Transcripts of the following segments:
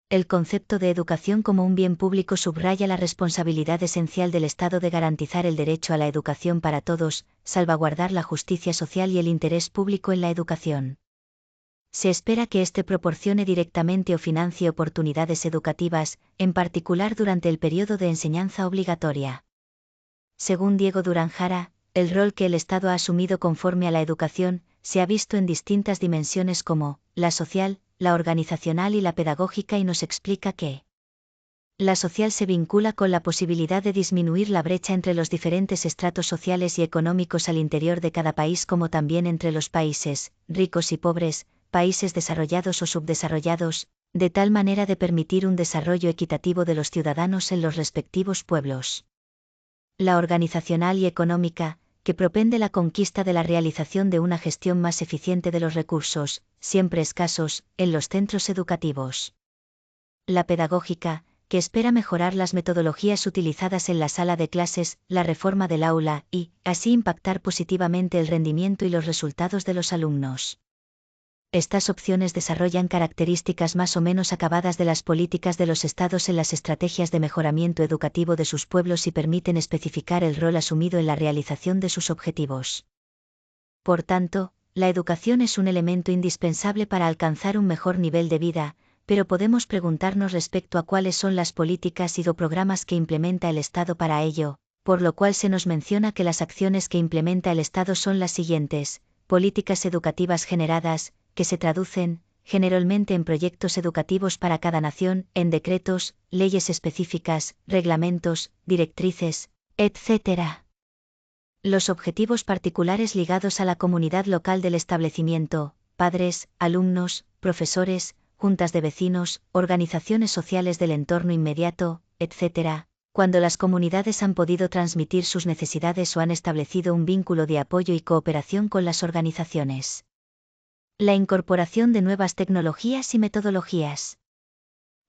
El concepto de educación como un bien público subraya la responsabilidad esencial del Estado de garantizar el derecho a la educación para todos, salvaguardar la justicia social y el interés público en la educación. Se espera que éste proporcione directamente o financie oportunidades educativas, en particular durante el periodo de enseñanza obligatoria. Según Diego Durán Jara, el rol que el Estado ha asumido conforme a la educación, se ha visto en distintas dimensiones como la social, la organizacional y la pedagógica, y nos explica que la social se vincula con la posibilidad de disminuir la brecha entre los diferentes estratos sociales y económicos al interior de cada país, como también entre los países, ricos y pobres, países desarrollados o subdesarrollados, de tal manera de permitir un desarrollo equitativo de los ciudadanos en los respectivos pueblos. La organizacional y económica, que propende la conquista de la realización de una gestión más eficiente de los recursos, siempre escasos, en los centros educativos. La pedagógica, que espera mejorar las metodologías utilizadas en la sala de clases, la reforma del aula, y, así, impactar positivamente el rendimiento y los resultados de los alumnos. Estas opciones desarrollan características más o menos acabadas de las políticas de los estados en las estrategias de mejoramiento educativo de sus pueblos y permiten especificar el rol asumido en la realización de sus objetivos. Por tanto, la educación es un elemento indispensable para alcanzar un mejor nivel de vida, pero podemos preguntarnos respecto a cuáles son las políticas y programas que implementa el Estado para ello, por lo cual se nos menciona que las acciones que implementa el Estado son las siguientes: políticas educativas generadas, que se traducen, generalmente en proyectos educativos para cada nación, en decretos, leyes específicas, reglamentos, directrices, etc. Los objetivos particulares ligados a la comunidad local del establecimiento, padres, alumnos, profesores, juntas de vecinos, organizaciones sociales del entorno inmediato, etc., cuando las comunidades han podido transmitir sus necesidades o han establecido un vínculo de apoyo y cooperación con las organizaciones. La incorporación de nuevas tecnologías y metodologías.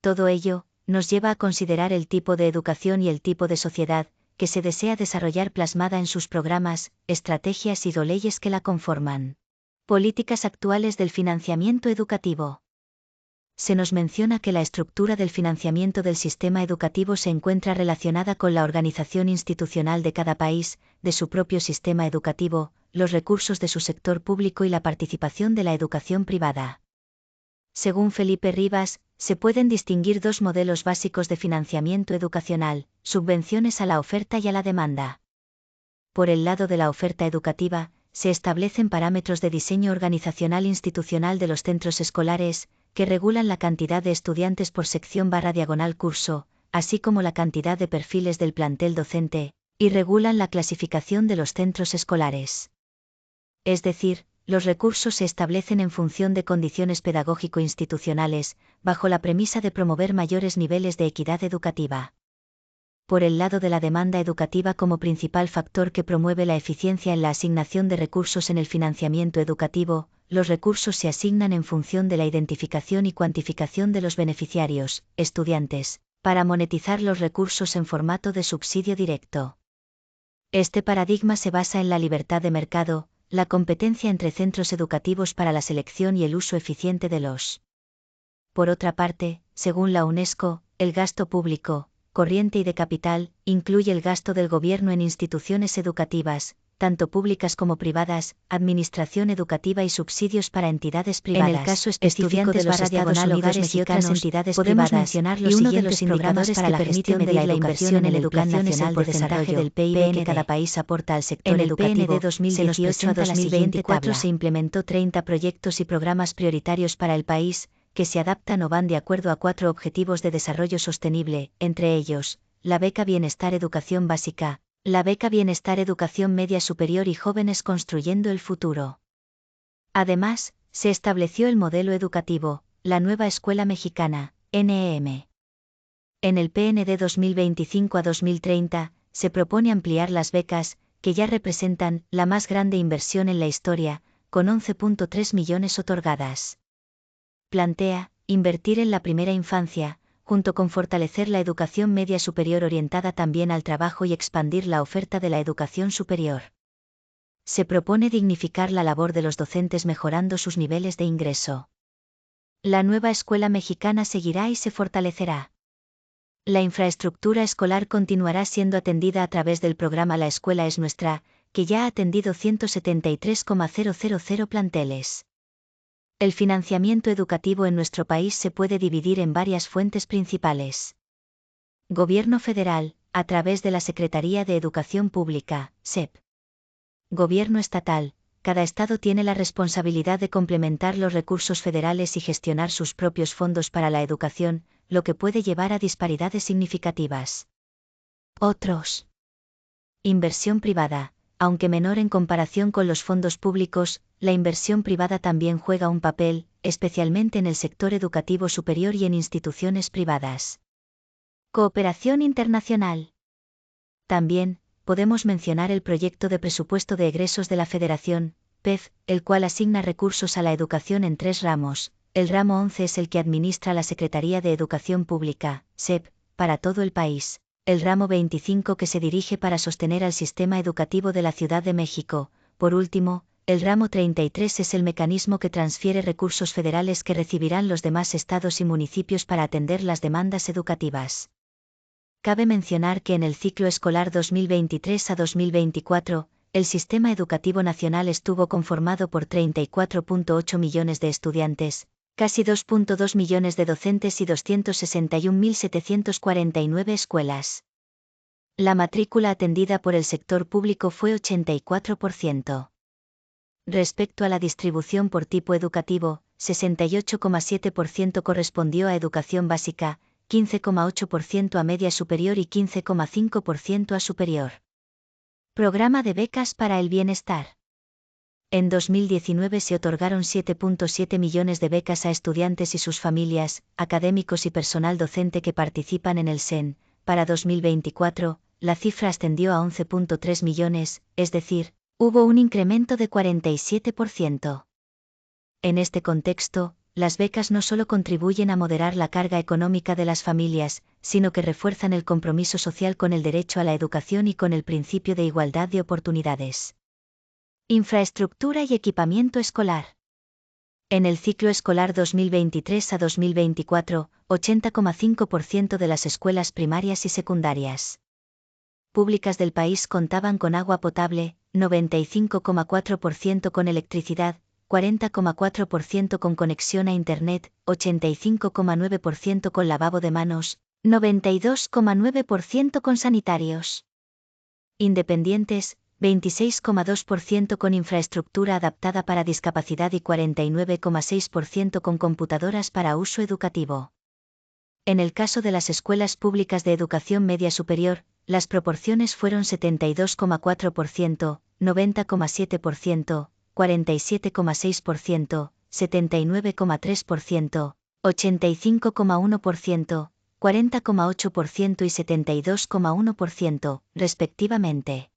Todo ello nos lleva a considerar el tipo de educación y el tipo de sociedad que se desea desarrollar plasmada en sus programas, estrategias y leyes que la conforman. Políticas actuales del financiamiento educativo. Se nos menciona que la estructura del financiamiento del sistema educativo se encuentra relacionada con la organización institucional de cada país, de su propio sistema educativo, los recursos de su sector público y la participación de la educación privada. Según Felipe Rivas, se pueden distinguir dos modelos básicos de financiamiento educacional: subvenciones a la oferta y a la demanda. Por el lado de la oferta educativa, se establecen parámetros de diseño organizacional institucional de los centros escolares, que regulan la cantidad de estudiantes por sección/curso, así como la cantidad de perfiles del plantel docente, y regulan la clasificación de los centros escolares. Es decir, los recursos se establecen en función de condiciones pedagógico-institucionales, bajo la premisa de promover mayores niveles de equidad educativa. Por el lado de la demanda educativa, como principal factor que promueve la eficiencia en la asignación de recursos en el financiamiento educativo, los recursos se asignan en función de la identificación y cuantificación de los beneficiarios, estudiantes, para monetizar los recursos en formato de subsidio directo. Este paradigma se basa en la libertad de mercado, la competencia entre centros educativos para la selección y el uso eficiente de los. Por otra parte, según la UNESCO, el gasto público, corriente y de capital, incluye el gasto del gobierno en instituciones educativas, tanto públicas como privadas, administración educativa y subsidios para entidades privadas. En el caso específico de los Estados Unidos y otras entidades podemos mencionar los siguientes programas para la gestión de la inversión en el Plan Nacional de Desarrollo del PIB que cada país aporta al sector educativo. En el PND 2018 a 2024 se implementó 30 proyectos y programas prioritarios para el país, que se adaptan o van de acuerdo a 4 objetivos de desarrollo sostenible, entre ellos, la beca Bienestar Educación Básica, la beca Bienestar Educación Media Superior y Jóvenes Construyendo el Futuro. Además, se estableció el modelo educativo, la Nueva Escuela Mexicana, NEM. En el PND 2025 a 2030, se propone ampliar las becas, que ya representan la más grande inversión en la historia, con 11.3 millones otorgadas. Plantea invertir en la primera infancia, junto con fortalecer la educación media superior orientada también al trabajo y expandir la oferta de la educación superior. Se propone dignificar la labor de los docentes mejorando sus niveles de ingreso. La nueva escuela mexicana seguirá y se fortalecerá. La infraestructura escolar continuará siendo atendida a través del programa La Escuela es Nuestra, que ya ha atendido 173,000 planteles. El financiamiento educativo en nuestro país se puede dividir en varias fuentes principales. Gobierno federal, a través de la Secretaría de Educación Pública, SEP. Gobierno estatal, cada estado tiene la responsabilidad de complementar los recursos federales y gestionar sus propios fondos para la educación, lo que puede llevar a disparidades significativas. Otros. Inversión privada. Aunque menor en comparación con los fondos públicos, la inversión privada también juega un papel, especialmente en el sector educativo superior y en instituciones privadas. Cooperación internacional. También, podemos mencionar el proyecto de presupuesto de egresos de la Federación, PEF, el cual asigna recursos a la educación en 3 ramos. El ramo 11 es el que administra la Secretaría de Educación Pública, SEP, para todo el país. El ramo 25 que se dirige para sostener al sistema educativo de la Ciudad de México. Por último, el ramo 33 es el mecanismo que transfiere recursos federales que recibirán los demás estados y municipios para atender las demandas educativas. Cabe mencionar que en el ciclo escolar 2023 a 2024, el sistema educativo nacional estuvo conformado por 34,8 millones de estudiantes, casi 2,2 millones de docentes y 261.749 escuelas. La matrícula atendida por el sector público fue 84%. Respecto a la distribución por tipo educativo, 68,7% correspondió a educación básica, 15,8% a media superior y 15,5% a superior. Programa de becas para el bienestar. En 2019 se otorgaron 7,7 millones de becas a estudiantes y sus familias, académicos y personal docente que participan en el SEN. Para 2024, la cifra ascendió a 11,3 millones, es decir, hubo un incremento de 47%. En este contexto, las becas no solo contribuyen a moderar la carga económica de las familias, sino que refuerzan el compromiso social con el derecho a la educación y con el principio de igualdad de oportunidades. Infraestructura y equipamiento escolar. En el ciclo escolar 2023 a 2024, 80,5% de las escuelas primarias y secundarias públicas del país contaban con agua potable, 95,4% con electricidad, 40,4% con conexión a Internet, 85,9% con lavabo de manos, 92,9% con sanitarios independientes, 26,2% con infraestructura adaptada para discapacidad y 49,6% con computadoras para uso educativo. En el caso de las escuelas públicas de educación media superior, las proporciones fueron 72,4%, 90,7%, 47,6%, 79,3%, 85,1%, 40,8% y 72,1%, respectivamente.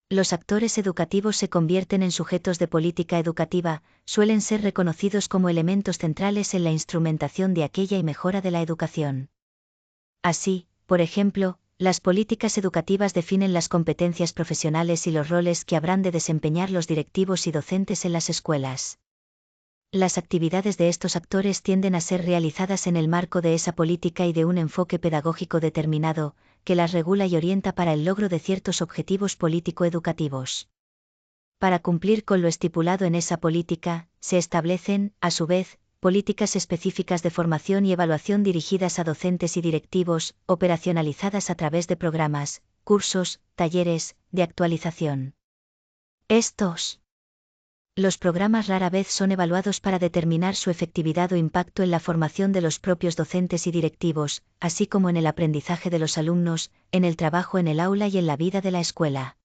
Los actores educativos se convierten en sujetos de política educativa, suelen ser reconocidos como elementos centrales en la instrumentación de aquella y mejora de la educación. Así, por ejemplo, las políticas educativas definen las competencias profesionales y los roles que habrán de desempeñar los directivos y docentes en las escuelas. Las actividades de estos actores tienden a ser realizadas en el marco de esa política y de un enfoque pedagógico determinado, que las regula y orienta para el logro de ciertos objetivos político-educativos. Para cumplir con lo estipulado en esa política, se establecen, a su vez, políticas específicas de formación y evaluación dirigidas a docentes y directivos, operacionalizadas a través de programas, cursos, talleres, de actualización. Los programas rara vez son evaluados para determinar su efectividad o impacto en la formación de los propios docentes y directivos, así como en el aprendizaje de los alumnos, en el trabajo en el aula y en la vida de la escuela.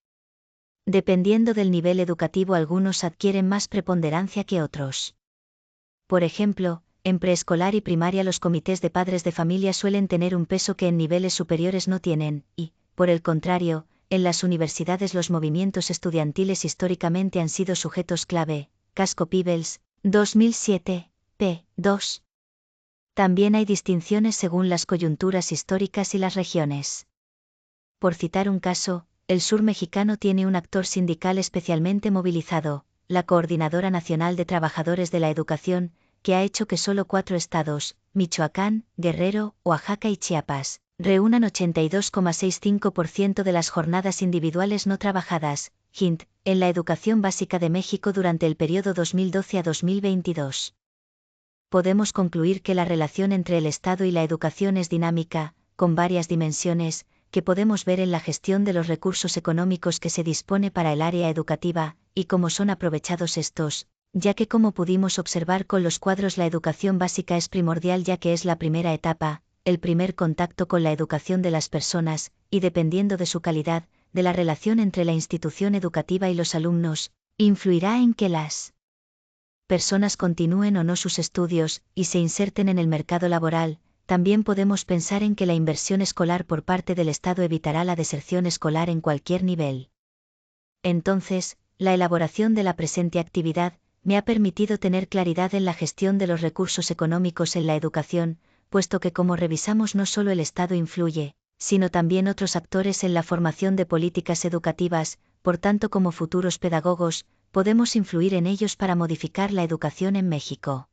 Dependiendo del nivel educativo, algunos adquieren más preponderancia que otros. Por ejemplo, en preescolar y primaria los comités de padres de familia suelen tener un peso que en niveles superiores no tienen, y, por el contrario, en las universidades los movimientos estudiantiles históricamente han sido sujetos clave. Casco-Peebles, 2007, p. 2. También hay distinciones según las coyunturas históricas y las regiones. Por citar un caso, el sur mexicano tiene un actor sindical especialmente movilizado, la Coordinadora Nacional de Trabajadores de la Educación, que ha hecho que solo 4 estados, Michoacán, Guerrero, Oaxaca y Chiapas, reúnan 82,65% de las jornadas individuales no trabajadas, hint, en la educación básica de México durante el periodo 2012 a 2022. Podemos concluir que la relación entre el Estado y la educación es dinámica, con varias dimensiones, que podemos ver en la gestión de los recursos económicos que se dispone para el área educativa, y cómo son aprovechados estos, ya que como pudimos observar con los cuadros la educación básica es primordial ya que es la primera etapa, el primer contacto con la educación de las personas, y dependiendo de su calidad, de la relación entre la institución educativa y los alumnos, influirá en que las personas continúen o no sus estudios, y se inserten en el mercado laboral. También podemos pensar en que la inversión escolar por parte del Estado evitará la deserción escolar en cualquier nivel. Entonces, la elaboración de la presente actividad me ha permitido tener claridad en la gestión de los recursos económicos en la educación, puesto que como revisamos no solo el Estado influye, sino también otros actores en la formación de políticas educativas, por tanto como futuros pedagogos, podemos influir en ellos para modificar la educación en México.